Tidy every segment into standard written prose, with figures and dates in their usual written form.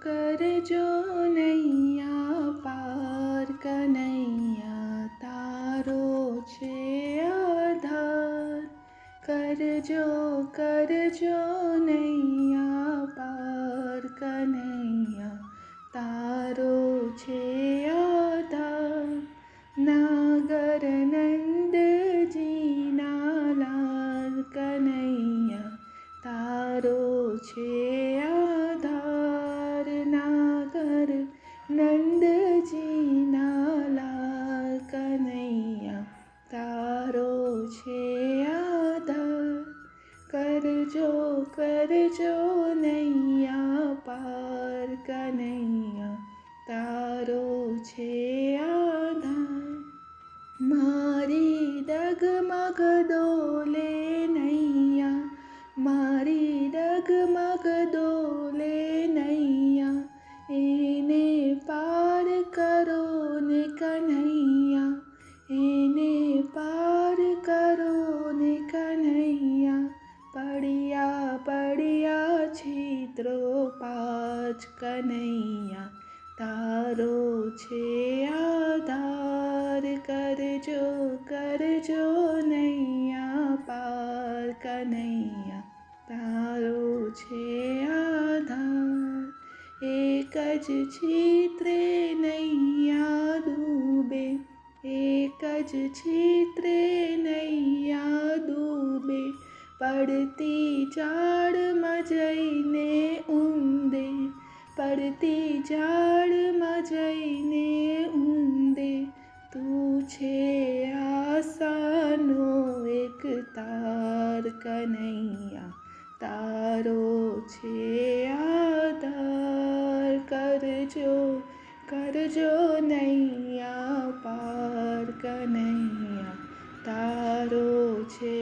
કરજો નૈયા પાર કનૈયા તારો છે આધાર. કરજો નૈયા પાર કનૈયા તારો છે આધાર. નાગર નંદજીના લાલ કનૈયા તારો છે આધાર. નાગર નંદજીના લાલ કનૈયા તારો છે આધાર. કરજો નૈયા પાર કનૈયા તારો છે આધાર. મારી ડગમગ ડોલે નૈયા, મારી ડગમગ ડોલે નૈયા, એને પાર કરો ને કનૈયા, એને પાર કરો ને કનૈયા. પડ્યા છિદ્રો પાંચ કનૈયા તારો છે આધાર. કરજો નૈયા પાર કનૈયા તારો છે આધાર. એક જ છિદ્રે નૈયા ડૂબે, એક જ છિદ્રે નૈયા ડૂબે, પડતી જાળમાં જઈને ઊંડે, પડતી જાળમાં જઈને ઊંડે. તું છે આશાનો એક તાર કનૈયા તારો છે આધાર. કરજો નૈયા પાર કનૈયા તારો છે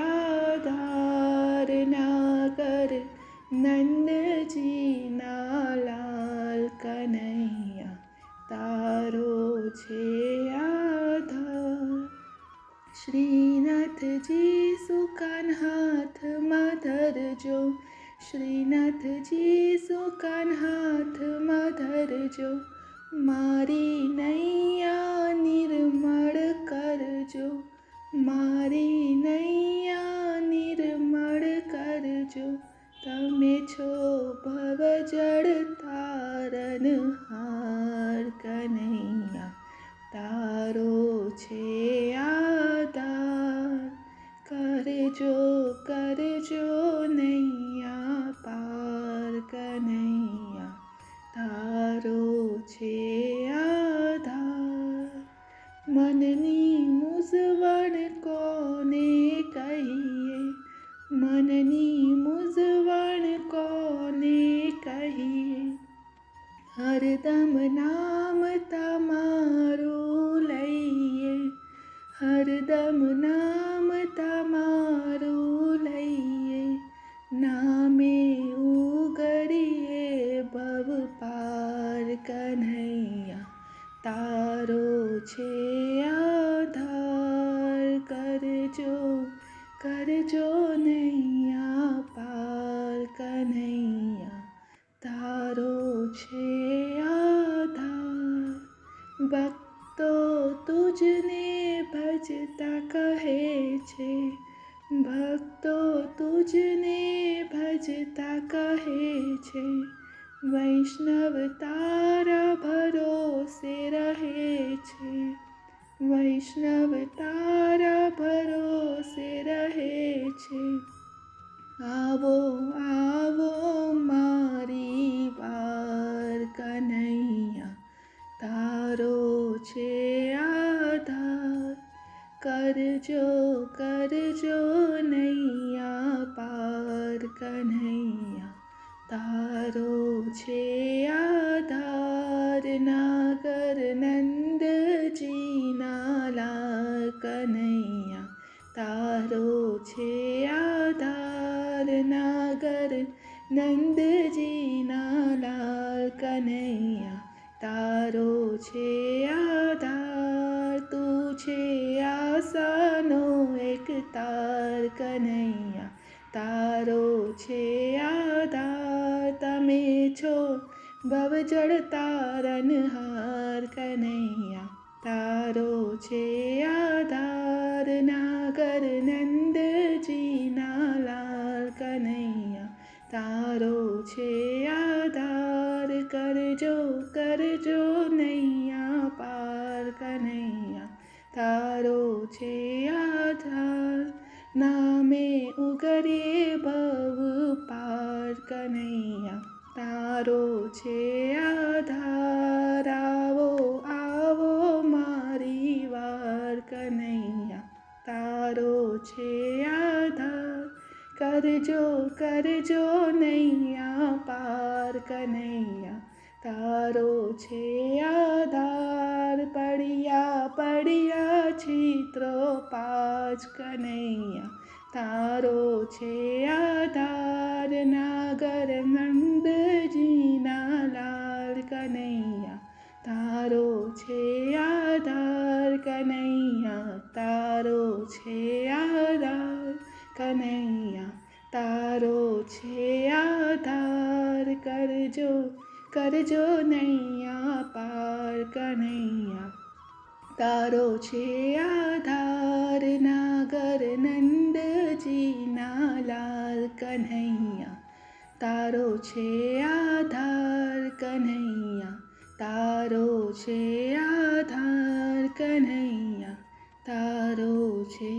આધાર. નાગર નંદજીના લાલ કનૈયા તારો છે આધાર. શ્રીનાથજી સુકાન હાથમાં ધરજો, શ્રીનાથજી સુકાન હાથમાં ધરજો, મારી નૈયા નિર્મળ કરજો, મારી નૈયા નિર્મળ કરજો. તમે છો ભવજળ તારનહાર કનૈયા તારો છે આધાર. કરજો નૈયા પાર કનૈયા તારો છે આધાર. મનની મૂંઝવણ કોને કહીએ, મનની મૂંઝવણ કોને કહીએ, હરદમ નામ તમારું લઈએ, હરદમ નામ તમારું લઈએ. નામે ઉગરીએ ભવ પાર કનૈયા તારો છે આધાર. કરજો નૈયા પાર કનૈયા તારો છે આધાર. ભક્તો તુજને ભજતા કહે છે, ભક્તો તુજને ભજતા કહે છે, વૈષ્ણવ તારા ભરોસે રહે છે, વૈષ્ણવ તારા ભરોસે રહે છે. આવો આવો મારી વાર કનૈયા તારો છે આધાર. કરજો નૈયા પાર કનૈયા તારો છે આધાર. નાગર નંદજીના લાલ કનૈયા તારો છે આધાર. નાગર નંદજીના લાલ કનૈયા તારો છે આધાર. તું છે આશાનો એક તાર કનૈયા તારો છે આધાર. તમે ભવજળ તારનહાર કનૈયા તારો છે આધાર નાગર નંદજીના લાલ કનૈયા તારો છે આધાર કરજો કરજો નૈયા પાર કનૈયા તારો છે આધાર નામે ઉગરે ભવ પાર કનૈયા તારો છે આધાર આવો આવો મારી વાર કનૈયા તારો છે આધાર કરજો કરજો નૈયા પાર કનૈયા તારો છે આધાર પડ્યા પડ્યા છિત્રો પાંચ કનૈયા તારો છે આધાર નાગર નંદજીના લાલ કનૈયા તારો છે આધાર કનૈયા તારો છે આધાર કનૈયા તારો છે આધાર કરજો કરજો નૈયા પાર કનૈયા તારો છે આધાર નાગર નંદજીના લાલ કનૈયા તારો છે આધાર કનૈયા તારો છે આધાર કનૈયા તારો છે